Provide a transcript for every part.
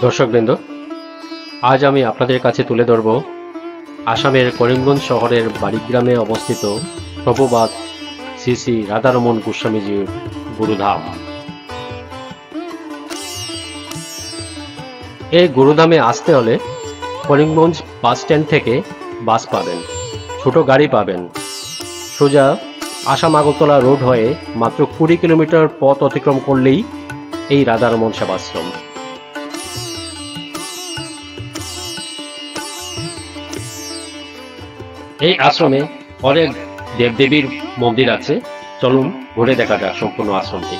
দর্শকবৃন্দ, আজ আমি আপনাদের কাছে তুলে ধরব আসামের করিমগঞ্জ শহরের বাড়িগ্রামে অবস্থিত প্রভুপাদ শ্রী শ্রী রাধারমণ গোস্বামীজির গুরুধাম। এই গুরুধামে আসতে হলে করিমগঞ্জ বাস স্ট্যান্ড থেকে বাস পাবেন, ছোট গাড়ি পাবেন। সোজা আসাম আগরতলা রোড হয়ে মাত্র 20 কিলোমিটার পথ অতিক্রম করলেই এই রাধারমণ সেবাশ্রম। এই আশ্রমে অনেক দেবদেবীর মন্দির আছে। চলুন ঘুরে দেখা যাক সম্পূর্ণ আশ্রমটি।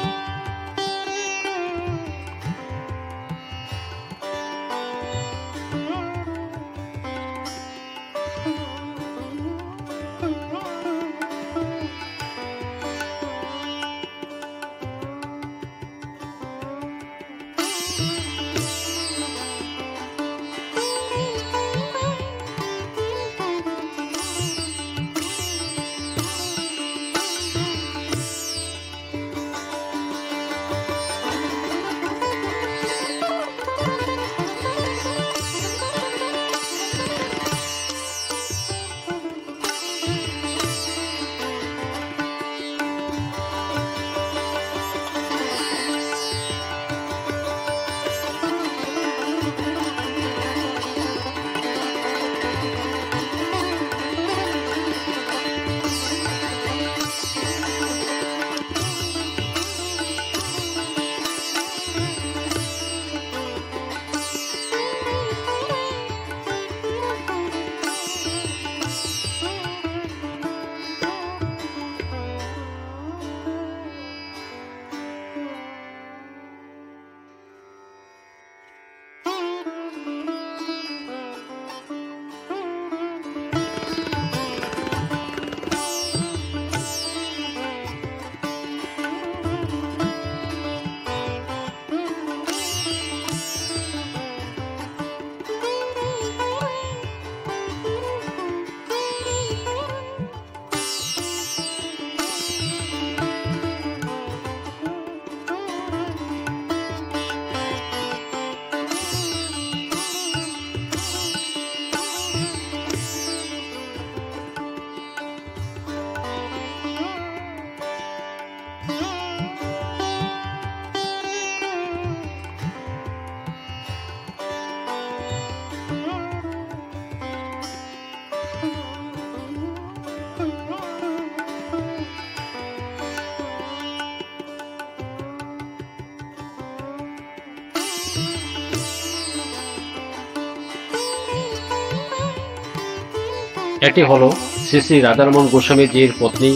এটি হলো শ্রী শ্রী রাধারমণ গোস্বামীজির পত্নী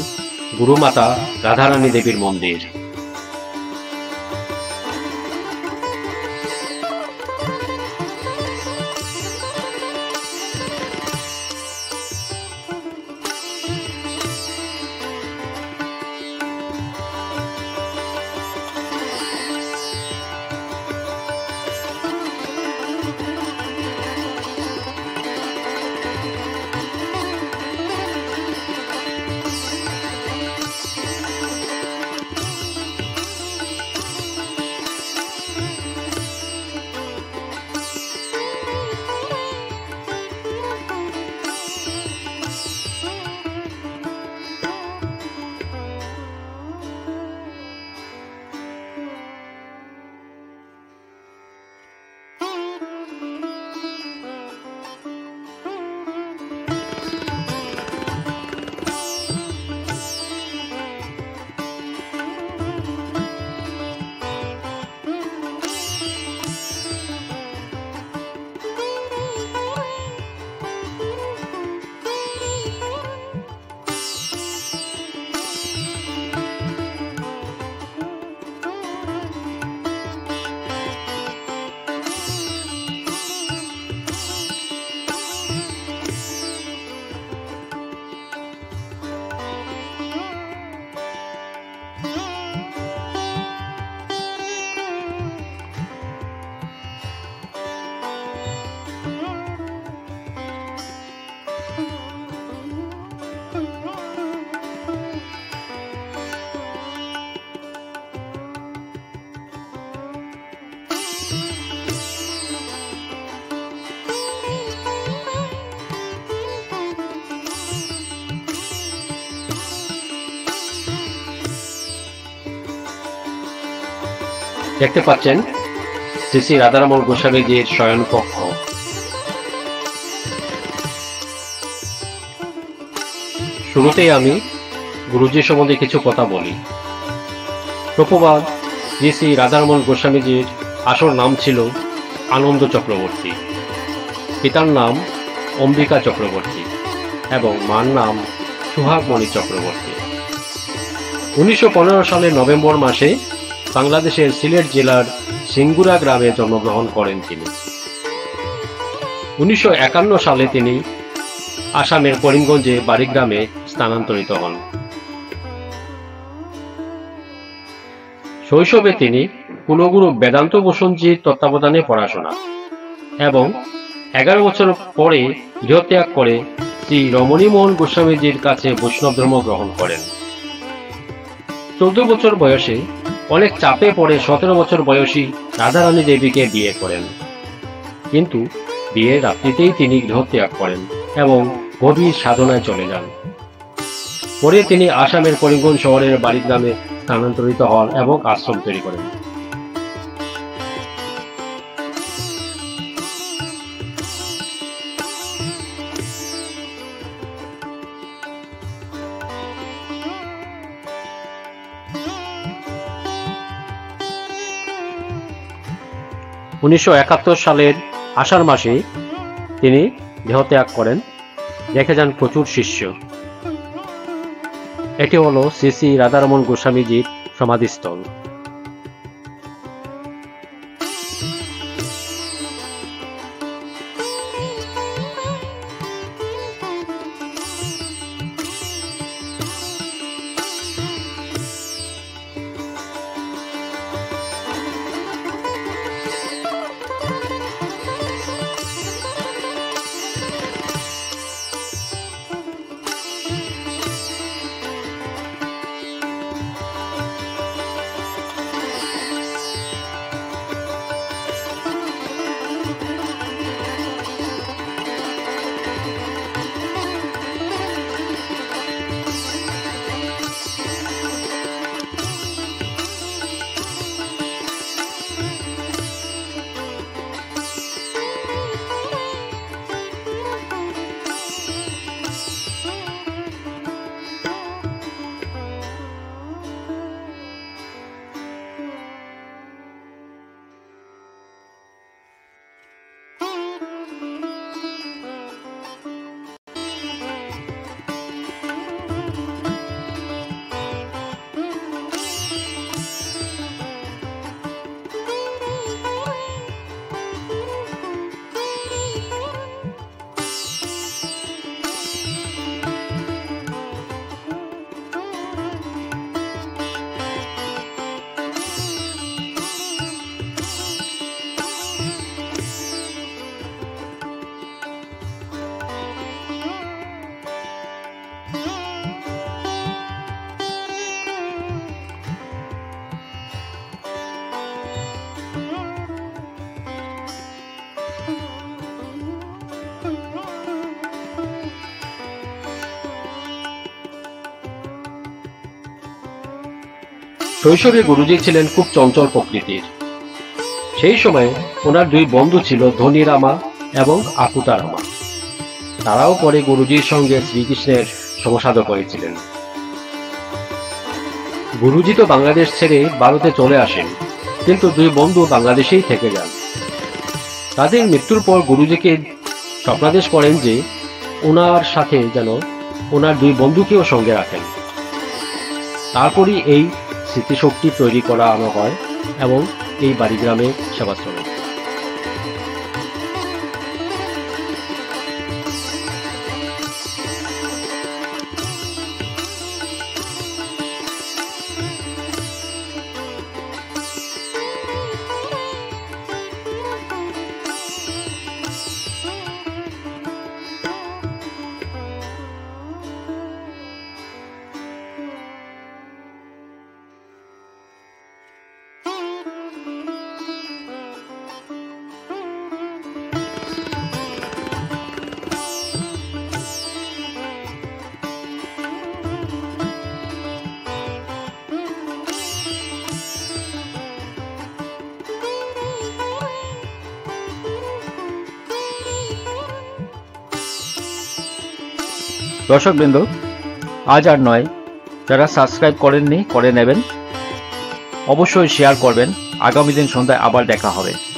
গুরুমাতা রাধারানী দেবীর মন্দির। দেখতে পাচ্ছেন শ্রী শ্রী রাধারমণ গোস্বামীজির শয়নকক্ষ। শুরুতেই আমি গুরুজি সম্বন্ধে কিছু কথা বলি। প্রভুপাদ শ্রী শ্রী রাধারমণ গোস্বামীজির আসল নাম ছিল আনন্দ চক্রবর্তী, পিতার নাম অম্বিকা চক্রবর্তী এবং মার নাম সুহাগমণি চক্রবর্তী। 1915 সালের নভেম্বর মাসে বাংলাদেশের সিলেট জেলার সিঙ্গুরা গ্রামে জন্মগ্রহণ করেন তিনি। 1951 সালে তিনি আসামের করিমগঞ্জে বাড়িগ্রামে স্থানান্তরিত হন। শৈশবে তিনি কুলগুরু বেদান্ত ভূষণজির তত্ত্বাবধানে পড়াশোনা এবং 11 বছর পরে গৃহত্যাগ করে শ্রী রমণীমোহন গোস্বামীজির কাছে বৈষ্ণব ধর্ম গ্রহণ করেন। 14 বছর বয়সে অনেক চাপে পড়ে 17 বছর বয়সী রাধারানী দেবীকে বিয়ে করেন, কিন্তু বিয়ের রাত্রিতেই তিনি গৃহত্যাগ করেন এবং গভীর সাধনায় চলে যান। পরে তিনি আসামের করিমগঞ্জ শহরের বাড়িগ্রামে স্থানান্তরিত হন এবং আশ্রম তৈরি করেন। উনিশশো 71 সালের আষাঢ় মাসে তিনি দেহত্যাগ করেন, রেখে যান প্রচুর শিষ্য। এটি হলো শ্রী শ্রী রাধারমণ গোস্বামীজির সমাধিস্থল। শৈশবে গুরুজি ছিলেন খুব চঞ্চল প্রকৃতির। সেই সময় ওনার দুই বন্ধু ছিল ধনিরামা এবং আকুতারামা। তারাও পরে গুরুজির সঙ্গে শ্রীকৃষ্ণের সমসাধক হয়েছিলেন। গুরুজি তো বাংলাদেশ ছেড়ে ভারতে চলে আসেন, কিন্তু দুই বন্ধু বাংলাদেশেই থেকে যান। তাদের মৃত্যুর পর গুরুজিকে স্বপ্নাদেশ করেন যে ওনার সাথে যেন ওনার দুই বন্ধুকেও সঙ্গে রাখেন। তারপরই এই স্মৃতিশক্তি তৈরি করানো হয় এবং এই বাড়িগ্রামে সেবাশ্রমে। দর্শকবৃন্দ, আজ আর নয়, যারা সাবস্ক্রাইব করেননি করে নেবেন, অবশ্যই শেয়ার করবেন। আগামী দিন সন্ধ্যায় আবার দেখা হবে।